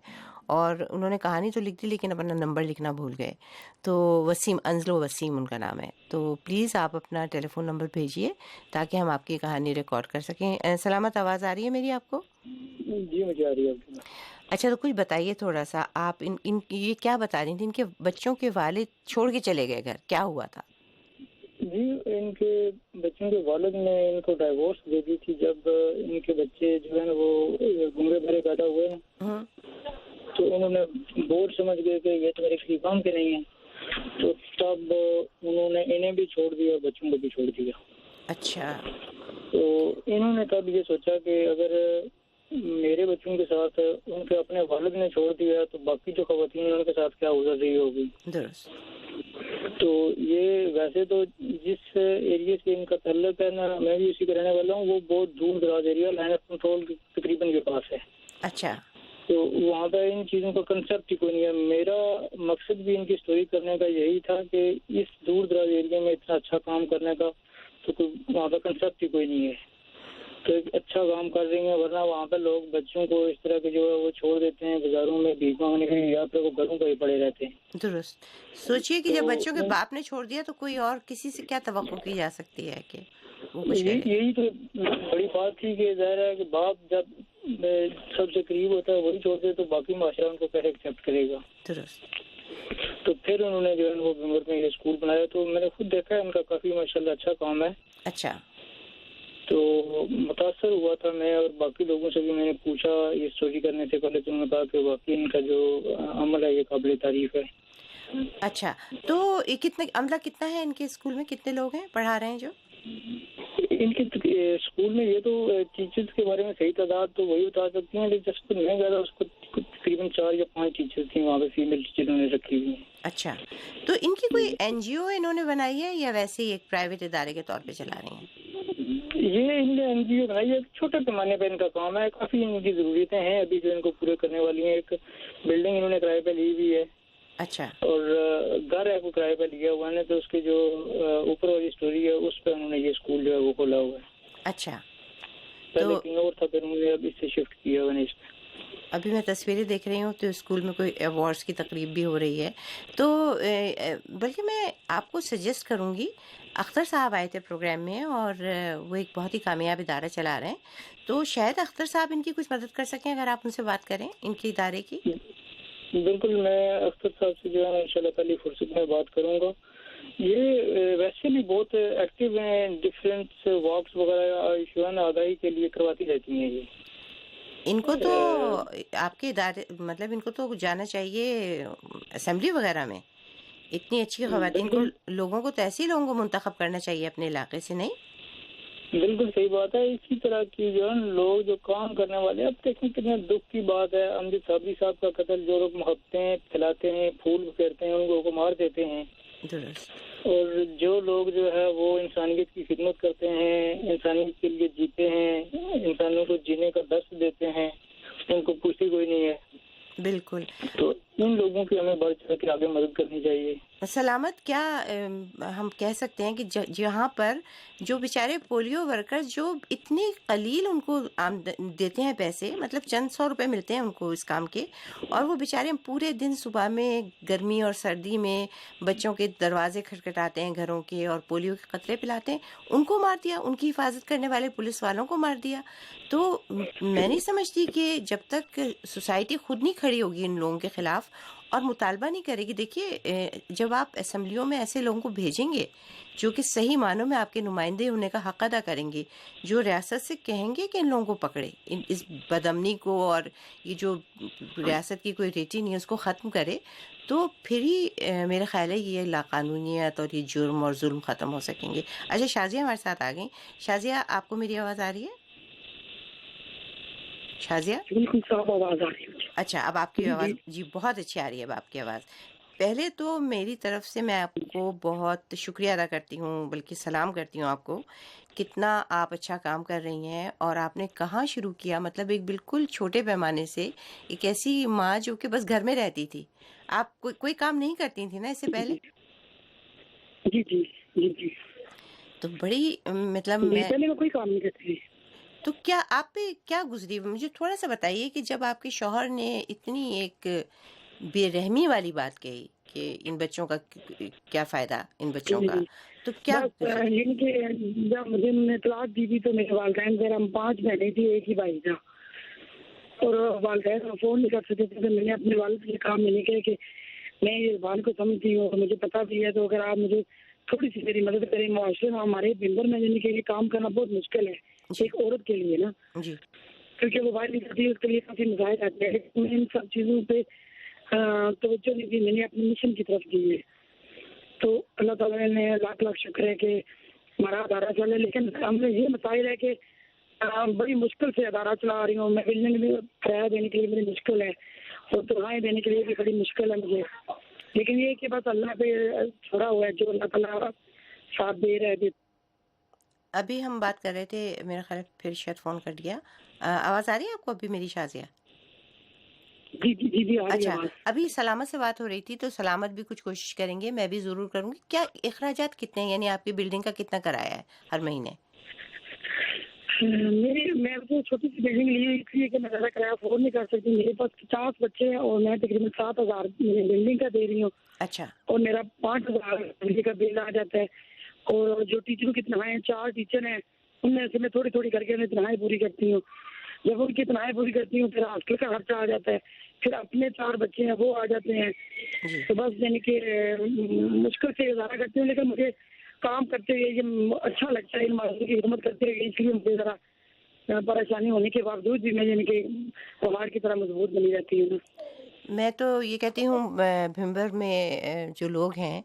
A: اور انہوں نے کہانی تو لکھ دی لیکن اپنا نمبر لکھنا بھول گئے. تو وسیم, انزلو وسیم ان کا نام ہے. تو پلیز آپ اپنا ٹیلی فون نمبر بھیجیے تاکہ ہم آپ کی کہانی ریکارڈ کر سکیں. سلامت, آواز آ رہی ہے میری آپ کو؟
D: جی مجھے آ رہی ہے.
A: اچھا, تو کچھ بتائیے تھوڑا سا آپ, ان یہ کیا بتا رہی تھیں, ان کے بچوں کے والد چھوڑ کے چلے گئے گھر, کیا ہوا تھا؟
D: جی ان کے بچوں کے والد نے ان کو ڈائیورس دے دی تھی جب ان کے بچے جو ہے نا وہ گنگے بھرے پیدا ہوئے ہیں. تو انہوں نے بورڈ سمجھ گئے کہ یہ تو میرے کسی کام کے نہیں ہیں, تو تب انہوں نے انہیں بھی چھوڑ دیا, بچوں کو بھی چھوڑ دیا.
A: اچھا,
D: تو انہوں نے تب یہ سوچا کہ اگر میرے بچوں کے ساتھ ان کے اپنے والد نے چھوڑ دیا تو باقی جو خواتین ہیں ان کے ساتھ کیا گزر رہی ہوگی.
A: درست.
D: تو یہ ویسے تو جس ایریے سے ان کا تعلق ہے نا, میں بھی اسی کا رہنے والا ہوں, وہ بہت دور دراز ایریا, لائن آف کنٹرول تقریباً کے پاس ہے.
A: اچھا,
D: تو وہاں پہ ان چیزوں کا کنسیپٹ ہی کوئی نہیں ہے. میرا مقصد بھی ان کی اسٹوری کرنے کا یہی تھا کہ اس دور دراز ایریا میں اتنا اچھا کام کرنے کا تو کوئی وہاں پہ کنسیپٹ ہی کوئی نہیں ہے. تو ایک اچھا کام کر رہی ہیں, ورنہ وہاں پہ لوگ بچوں کو اس طرح کے جو ہے وہ چھوڑ دیتے ہیں بازاروں میں بھیک مانگنے کے لیے, یا پھر وہ گھروں پہ ہی پڑے رہتے ہیں.
A: درست. سوچئے کہ جب بچوں کے باپ نے چھوڑ دیا تو کوئی اور کسی سے کیا توقع کی جا سکتی ہے کہ وہ کچھ کرے.
D: یہی تو بڑی بات تھی کہ ظاہر ہے کہ باپ جب سب سے قریب ہوتا ہے وہی چھوڑ دے تو باقی معاشرہ ان کو کیسے ایکسیپٹ کرے گا.
A: درست.
D: تو پھر انہوں نے جو ہے وہ بنگور میں یہ اسکول بنایا, تو میں نے خود دیکھا ہے ان کا کافی ماشاءاللہ اچھا کام ہے.
A: اچھا.
D: تو متاثر ہوا تھا میں, اور باقی لوگوں سے بھی میں نے پوچھا یہ اسٹوری کرنے سے پہلے, تو انہوں نے کہا کہ واقعی ان کا جو عمل ہے یہ قابل تعریف ہے.
A: اچھا, تو کتنے عملہ کتنا ہے ان کے اسکول میں, کتنے لوگ ہیں پڑھا رہے ہیں جو
D: ان کے اسکول میں؟ یہ تو ٹیچرز کے بارے میں صحیح تعداد تو وہی بتا سکتی ہیں, لیکن جس کو نہیں زیادہ اس کو تقریباً 4 یا 5 ٹیچرز تھیں وہاں پہ, فیمیل ٹیچر انہوں نے رکھی ہوئی ہیں.
A: اچھا, تو ان کی کوئی این جی او انہوں نے بنائی ہے یا ویسے ہی ایک پرائیویٹ ادارے کے طور پہ چلا رہی ہیں؟
D: یہ ان نے این جی او بنائی ہے, چھوٹے پیمانے پہ ان کا کام ہے. کافی ان کی ضروریتیں ہیں ابھی جو ان کو پورے کرنے والی ہیں. ایک بلڈنگ انہوں نے کرائے پہ لی ہوئی ہے.
A: اچھا. اور
D: گھر ہے وہ کرائے پہ لیا ہوا ہے, تو اس کی جو اوپر والی اسٹوری ہے اس پہ انہوں نے یہ اسکول جو ہے وہ کھولا ہوا ہے.
A: اچھا,
D: پہلے کہیں اور تھا, پھر انہوں نے اب اس سے شفٹ کیا ہوا ہے اس پہ.
A: ابھی میں تصویریں دیکھ رہی ہوں تو اسکول میں کوئی ایوارڈس کی تقریب بھی ہو رہی ہے. تو بلکہ میں آپ کو سجیسٹ کروں گی، اختر صاحب آئے تھے پروگرام میں اور وہ ایک بہت ہی کامیاب ادارہ چلا رہے ہیں، تو شاید اختر صاحب ان کی کچھ مدد کر سکیں اگر آپ ان سے بات کریں ان کے ادارے کی.
D: بالکل، میں اختر صاحب سے جو ہے انشاءاللہ پہلی فرصت میں بات کروں گا. یہ ویسے بھی بہت ایکٹیو ہیں، ڈفرینٹ واکس وغیرہ شعن آگاہی کے لیے کرواتی رہتی ہیں. یہ
A: ان کو تو آپ کے ادارے مطلب ان کو تو جانا چاہیے اسمبلی وغیرہ میں. اتنی اچھی خواتین کو، لوگوں کو تو ایسے ہی لوگوں کو منتخب کرنا چاہیے اپنے علاقے سے، نہیں؟
D: بالکل صحیح بات ہے. اسی طرح کی جو ہے لوگ جو کام کرنے والے، اب دیکھیں کتنے دکھ کی بات ہے، امجد صابری صاحب کا قتل. جو لوگ محبتیں پھیلاتے ہیں، پھول پھیرتے ہیں، ان لوگوں کو مار دیتے ہیں.
A: درست.
D: اور جو لوگ جو ہے وہ انسانیت کی خدمت کرتے ہیں، انسانیت کے لیے جیتے ہیں، انسانوں کو جینے کا درس دیتے ہیں، ان کو پوچھتی کوئی نہیں ہے.
A: بالکل.
D: تو ان لوگوں کی ہمیں بڑھ چڑھ کے آگے مدد کرنی چاہیے.
A: سلامت، کیا ہم کہہ سکتے ہیں کہ جہاں پر جو بیچارے پولیو ورکر جو اتنی قلیل ان کو دیتے ہیں پیسے، مطلب چند 100 روپے ملتے ہیں ان کو اس کام کے، اور وہ بیچارے پورے دن صبح میں گرمی اور سردی میں بچوں کے دروازے کھٹکھٹاتے ہیں گھروں کے اور پولیو کے قطرے پلاتے ہیں، ان کو مار دیا، ان کی حفاظت کرنے والے پولیس والوں کو مار دیا. تو میں نہیں سمجھتی کہ جب تک سوسائٹی خود نہیں کھڑی ہوگی ان لوگوں کے خلاف اور مطالبہ نہیں کرے گی. دیکھیے، جب آپ اسمبلیوں میں ایسے لوگوں کو بھیجیں گے جو کہ صحیح معنوں میں آپ کے نمائندے ہونے کا حق ادا کریں گے، جو ریاست سے کہیں گے کہ ان لوگوں کو پکڑے، اس بدامنی کو، اور یہ جو ریاست کی کوئی ریٹی نہیں ہے اس کو ختم کرے، تو پھر ہی میرا خیال ہے یہ لاقانونیت اور یہ جرم اور ظلم ختم ہو سکیں گے. اچھا، شازیہ ہمارے ساتھ آ گئیں. شازیہ، آپ کو میری آواز آ رہی ہے؟ شازیہ؟
G: بالکل صاف آواز آ رہی ہے.
A: اچھا، اب آپ کی آواز جی بہت اچھی آ رہی ہے. اب آپ کی آواز. پہلے تو میری طرف سے میں آپ کو بہت شکریہ ادا کرتی ہوں، بلکہ سلام کرتی ہوں آپ کو. کتنا آپ اچھا کام کر رہی ہیں، اور آپ نے کہاں شروع کیا، مطلب ایک بالکل چھوٹے پیمانے سے، ایک ایسی ماں جو کہ بس گھر میں رہتی تھی. آپ کوئی کام نہیں کرتی تھی نا اس سے پہلے؟
G: جی جی جی جی.
A: تو بڑی مطلب
G: پہلے میں کوئی کام نہیں کرتی تھی.
A: تو کیا آپ پہ کیا گزری، مجھے تھوڑا سا بتائیے کہ جب آپ کے شوہر نے اتنی ایک بے رحمی والی بات کہی کہ ان بچوں کا کیا فائدہ، ان بچوں کا، تو کیا
G: یعنی کہ جب مجھے طلاق دی تھی تو میرے والدین ذرا، ہم 5 بہنیں تھی، ایک ہی بھائی تھا، اور والدین فون نہیں کر سکتے تھے. میں نے اپنے والد سے کہا، میں نے کہا کہ میں یہ زبان کو سمجھتی ہوں اور مجھے پتا بھی ہے، تو اگر آپ مجھے تھوڑی سی میری مدد کریں. معاشرے میں ہمارے بمبر میں یعنی کہ یہ کام کرنا بہت مشکل ہے ایک عورت کے لیے نا، کیونکہ وہ باہر نہیں کرتی، اس کے لیے کافی مسائل آتے ہیں. میں ان سب چیزوں پہ توجہ نہیں دی، میں نے اپنے مشن کی طرف دی ہے. تو اللہ تعالیٰ نے لاکھ لاکھ شکر ہے کہ ہمارا ادارہ چلے. لیکن ہم نے یہ مسائل ہے کہ بڑی مشکل سے ادارہ چلا رہی ہوں میں. بلڈنگ میں کرایہ دینے کے لیے بڑی مشکل ہے، اور تنخواہیں دینے کے لیے بھی بڑی مشکل ہے مجھے. لیکن یہ کہ بس اللہ پہ چھوڑا ہوا ہے، جو اللہ تعالیٰ ساتھ دے رہے تھے.
A: ابھی ہم بات کر رہے تھے، میرا خیال پھر شاید فون کر دیا. آواز آ رہی ہے آپ کو ابھی میری شازیہ؟
G: جی جی جی جی.
A: اچھا، ابھی سلامت سے بات ہو رہی تھی، تو سلامت بھی کچھ کوشش کریں گے، میں بھی ضرور کروں گی. کیا اخراجات کتنے ہیں، یعنی آپ کی بلڈنگ کا کتنا کرایہ ہے ہر مہینے؟
G: میں تو چھوٹی سی بلڈنگ لی ہے اس لیے کہ میں زیادہ کرایہ افورڈ نہیں کر سکتی. میرے پاس 50 بچے ہیں اور میں تقریباً 7,000 بلڈنگ کا دے رہی ہوں.
A: اچھا. اور
G: میرا 5,000 بجلی کا بل آ جاتا ہے. اور جو ٹیچروں کی تنخواہیں 4 ٹیچر ہیں، ان میں سے میں تھوڑی تھوڑی کر کے انہیں تنخواہیں پوری کرتی ہوں. جب ان کی تنخواہیں پوری کرتی ہوں پھر ہاسٹل کا خرچہ آ جاتا ہے، پھر اپنے 4 بچے ہیں وہ آ جاتے ہیں. تو بس یعنی کہ مشکل سے گزارا کرتی ہوں. لیکن مجھے کام کرتے ہوئے یہ اچھا لگتا ہے، ان معاشرے کی خدمت کرتے ہوئے، اس لیے مجھے ذرا پریشانی ہونے کے باوجود بھی میں یعنی کہ پہاڑ کی طرح مضبوط بنی رہتی ہوں.
A: میں تو یہ کہتی ہوں بھمبر میں جو لوگ ہیں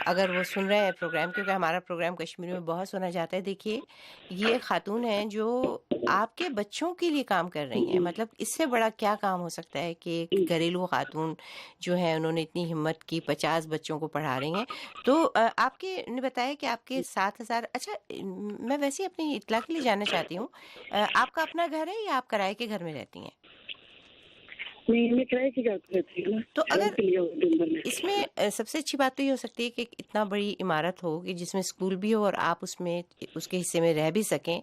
A: اگر وہ سن رہے ہیں پروگرام، کیونکہ ہمارا پروگرام کشمیری میں بہت سنا جاتا ہے. دیکھیے، یہ خاتون ہیں جو آپ کے بچوں کے لیے کام کر رہی ہیں. مطلب اس سے بڑا کیا کام ہو سکتا ہے کہ ایک گھریلو خاتون جو ہے انہوں نے اتنی ہمت کی، 50 بچوں کو پڑھا رہی ہیں. تو آپ کے نے بتایا کہ آپ کے 7,000. اچھا، میں ویسے ہی اپنی اطلاع کے لیے جاننا چاہتی ہوں، آپ کا اپنا گھر ہے یا آپ کرائے کے گھر میں رہتی ہیں؟
G: میں کرائے کی بات کرتی ہوں نا.
A: تو اگر
G: دن میں
A: اس میں سب سے اچھی بات تو یہ ہو سکتی ہے کہ اتنا بڑی عمارت ہو کہ جس میں اسکول بھی ہو اور آپ اس میں اس کے حصے میں رہ بھی سکیں،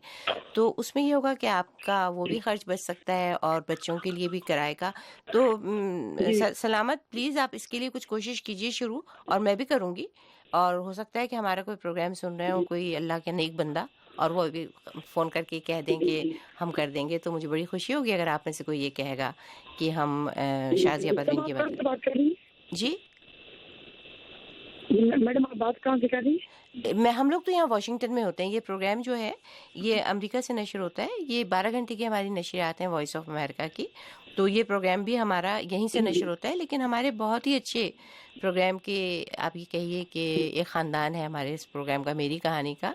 A: تو اس میں یہ ہوگا کہ آپ کا وہ بھی خرچ بچ سکتا ہے اور بچوں کے لیے بھی کرائے گا. تو سلامت پلیز آپ اس کے لیے کچھ کوشش کیجیے شروع، اور میں بھی کروں گی. اور ہو سکتا ہے کہ ہمارا کوئی پروگرام سن رہے ہوں کوئی اللہ کا نیک بندہ، اور وہ بھی فون کر کے کہہ دیں کہ ہم کر دیں گے، تو مجھے بڑی خوشی ہوگی اگر آپ میں سے کوئی یہ کہے گا کہ ہم شازیہ پروین کی مدد.
G: بات کر رہی
A: جی
G: میڈم، آپ بات کہاں سے کر رہی ہیں؟
A: ہم لوگ تو یہاں واشنگٹن میں ہوتے ہیں. یہ پروگرام جو ہے یہ امریکہ سے نشر ہوتا ہے. یہ 12 گھنٹے کی ہماری نشریات ہیں وائس آف امریکہ کی. تو یہ پروگرام بھی ہمارا یہیں سے نشر ہوتا ہے، لیکن ہمارے بہت ہی اچھے پروگرام کے آپ یہ کہیے کہ ایک خاندان ہے ہمارے اس پروگرام کا، میری کہانی کا.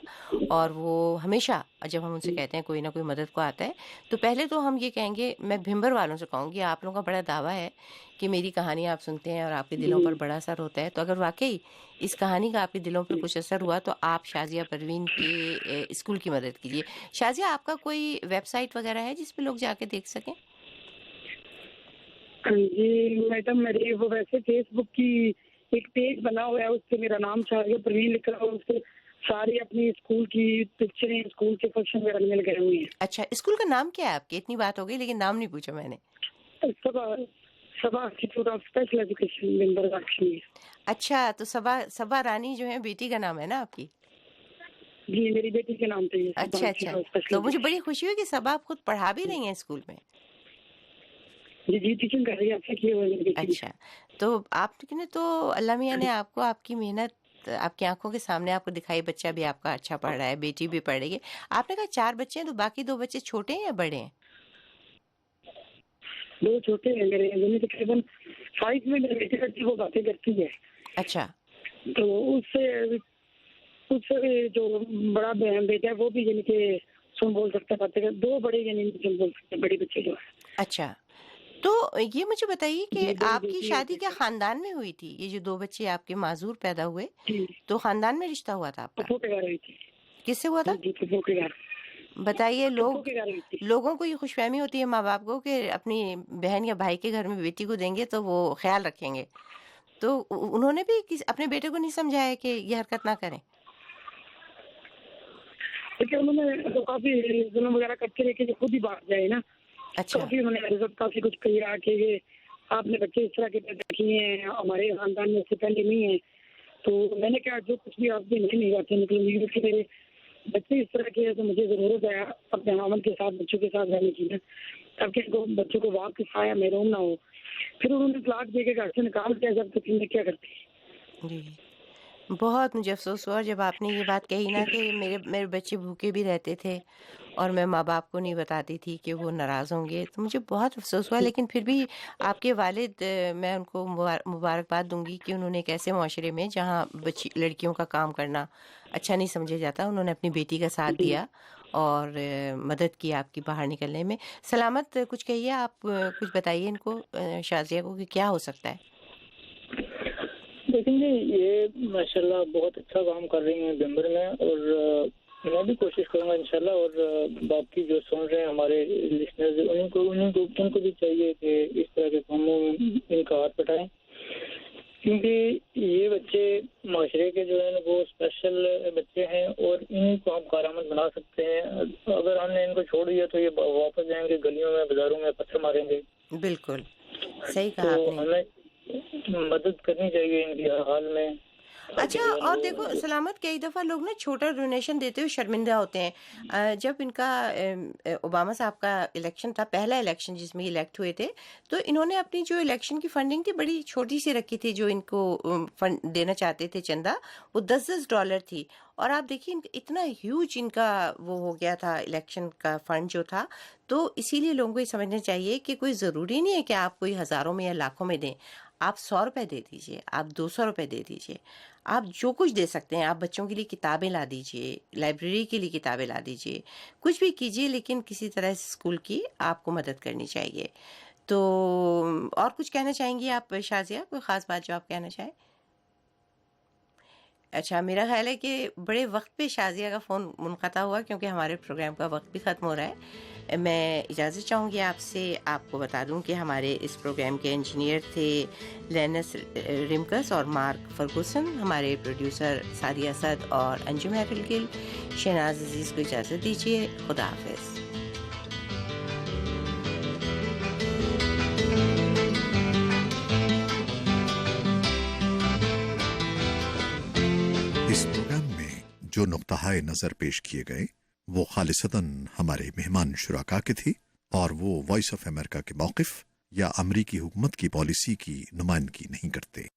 A: اور وہ ہمیشہ جب ہم ان سے کہتے ہیں کوئی نہ کوئی مدد کو آتا ہے، تو پہلے تو ہم یہ کہیں گے، میں بھمبر والوں سے کہوں گی، آپ لوگوں کا بڑا دعویٰ ہے کہ میری کہانی آپ سنتے ہیں اور آپ کے دلوں پر بڑا اثر ہوتا ہے. تو اگر واقعی اس کہانی کا آپ کے دلوں پر کچھ اثر ہوا تو آپ شازیہ پروین کے اسکول کی مدد کیجیے. شازیہ، آپ کا کوئی ویب سائٹ وغیرہ ہے جس پہ لوگ جا کے دیکھ سکیں؟
G: جی میڈم، میری وہ ویسے فیس بک کی ایک پیج بنا ہوا ہے، اس پہ میرا نام شازیہ پروین لکھ رہا ہوں. اس پہ ساری اپنی اسکول کی پکچریں، اسکول کے فنکشن وغیرہ میں لگے ہوئے ہیں.
A: اچھا، اسکول کا نام کیا ہے آپ کے؟ اتنی بات ہو گئی لیکن نام نہیں پوچھا میں نے.
G: سبا انسٹیٹیوٹ آف اسپیشل ایجوکیشن ممبر کشمیر.
A: اچھا، تو سبا رانی جو ہے بیٹی کا نام ہے نا آپ کی؟
G: جی میری بیٹی کے نام پہ.
A: اچھا، تو مجھے بڑی خوشی ہوئی کہ سبا آپ خود پڑھا بھی رہی ہیں اسکول میں.
G: جی ٹیچنگ کر رہی ہے.
A: اچھا، تو آپ نے تو اللہ میاں نے آپ کو آپ کی محنت آپ کی آنکھوں کے سامنے آپ کو دکھائی. بچہ بھی آپ کا اچھا پڑھ رہا ہے، بیٹی بھی پڑھ رہی ہے. آپ نے کہا 4 بچے ہیں، تو باقی 2 بچے چھوٹے ہیں یا بڑے ہیں؟
G: 2 چھوٹے ہیں میرے. تقریباً 5 میں میری بیٹی وہ باتیں کرتی ہے.
A: اچھا،
G: تو اس سے جو بڑا بیٹا ہے وہ بھی یعنی کہ سن بول سکتا ہے باتیں. 2 بڑے یعنی سن بول سکتے ہیں، بڑے بچے جو ہے.
A: اچھا، تو یہ مجھے بتائیے کہ آپ کی شادی کیا خاندان میں ہوئی تھی؟ یہ جو 2 بچے آپ کے معذور پیدا ہوئے تو خاندان میں رشتہ ہوا تھا آپ کا؟ کس سے ہوا تھا بتائیے؟ لوگوں کو یہ خوش فہمی ہوتی ہے ماں باپ کو کہ اپنی بہن یا بھائی کے گھر میں بیٹی کو دیں گے تو وہ خیال رکھیں گے. تو انہوں نے بھی اپنے بیٹے کو نہیں سمجھایا کہ یہ حرکت نہ کریں؟
G: لیکن انہوں نے تو کافی ظلم وغیرہ کرتے رہے کہ خود ہی بات جائے نا.
A: اچھا،
G: کافی انہوں نے کافی کچھ کہا کہ آپ نے بچے اس طرح کے پیدا کیے ہیں، ہمارے خاندان میں اس سے پہلے نہیں ہے. تو میں نے کہا جو کچھ بھی آپ کی نہیں باتیں نکلیں گی کہ میرے بچے اس طرح کے ہیں تو مجھے ضرورت ہے اپنے مامن کے ساتھ بچوں کے ساتھ رہنے کی نا، تاکہ ان کو بچوں کو واپس آیا محروم نہ ہو. پھر انہوں نے طلاق دے کے گھر سے نکال دیا. جب تک میں کیا کرتی.
A: جی بہت مجھے افسوس ہوا جب آپ نے یہ بات کہی نا کہ میرے بچے بھوکے بھی رہتے تھے اور میں ماں باپ کو نہیں بتاتی تھی کہ وہ ناراض ہوں گے. تو مجھے بہت افسوس ہوا، لیکن پھر بھی آپ کے والد، میں ان کو مبارکباد دوں گی کہ انہوں نے ایک ایسے معاشرے میں جہاں لڑکیوں کا کام کرنا اچھا نہیں سمجھا جاتا، انہوں نے اپنی بیٹی کا ساتھ دیا اور مدد کی آپ کی باہر نکلنے میں. سلامت کچھ کہیے، آپ کچھ بتائیے ان کو، شازیہ کو، کہ کیا ہو سکتا ہے.
D: دیکھیں گے یہ ماشاءاللہ بہت اچھا کام کر رہی ہیں بمبر میں، اور میں بھی کوشش کروں گا انشاءاللہ. اور باقی جو سن رہے ہیں ہمارے لسنرز، ان کو بھی چاہیے کہ اس طرح کے کاموں میں ان کا ہاتھ بٹائیں، کیونکہ یہ بچے معاشرے کے جو ہیں وہ اسپیشل بچے ہیں اور ان کو ہم کارآمد بنا سکتے ہیں. اگر ہم نے ان کو چھوڑ دیا تو یہ واپس جائیں گے گلیوں میں، بازاروں میں پتھر ماریں گے.
A: بالکل صحیح کہا آپ نے.
D: ہمیں مدد کرنی چاہیے ان کی ہر حال میں.
A: اچھا، اور دیکھو سلامت، کئی دفعہ لوگ نا چھوٹا ڈونیشن دیتے ہوئے شرمندہ ہوتے ہیں. جب ان کا اوباما صاحب کا الیکشن تھا، پہلا الیکشن جس میں الیکٹ ہوئے تھے، تو انہوں نے اپنی جو الیکشن کی فنڈنگ تھی بڑی چھوٹی سی رکھی تھی. جو ان کو فنڈ دینا چاہتے تھے چندہ، وہ $10 تھی. اور آپ دیکھیے اتنا ہیوج ان کا وہ ہو گیا تھا الیکشن کا فنڈ جو تھا. تو اسی لیے لوگوں کو یہ سمجھنا چاہیے کہ کوئی ضروری نہیں ہے کہ آپ کوئی ہزاروں میں یا لاکھوں میں دیں. آپ $100 دے دیجئے، آپ $200 دے دیجئے، آپ جو کچھ دے سکتے ہیں. آپ بچوں کے لیے کتابیں لا دیجئے، لائبریری کے لیے کتابیں لا دیجئے، کچھ بھی کیجئے، لیکن کسی طرح اس اسکول کی آپ کو مدد کرنی چاہیے. تو اور کچھ کہنا چاہیں گی آپ شازیہ؟ کوئی خاص بات جو آپ کہنا چاہیں؟ اچھا، میرا خیال ہے کہ بڑے وقت پہ شازیہ کا فون منقطع ہوا کیونکہ ہمارے پروگرام کا وقت بھی ختم ہو رہا ہے. میں اجازت چاہوں گی آپ سے. آپ کو بتا دوں کہ ہمارے اس پروگرام کے انجینئر تھے لینس ریمکس اور مارک فرگوسن. ہمارے پروڈیوسر سعدیہ اسد اور انجم ہیرل گل. شہناز عزیز کو اجازت دیجیے. خدا حافظ.
H: اس پروگرام میں جو نقطہ نظر پیش کیے گئے وہ خالصتاً ہمارے مہمان شرکا کے تھی اور وہ وائس آف امریکہ کے موقف یا امریکی حکومت کی پالیسی کی نمائندگی نہیں کرتے.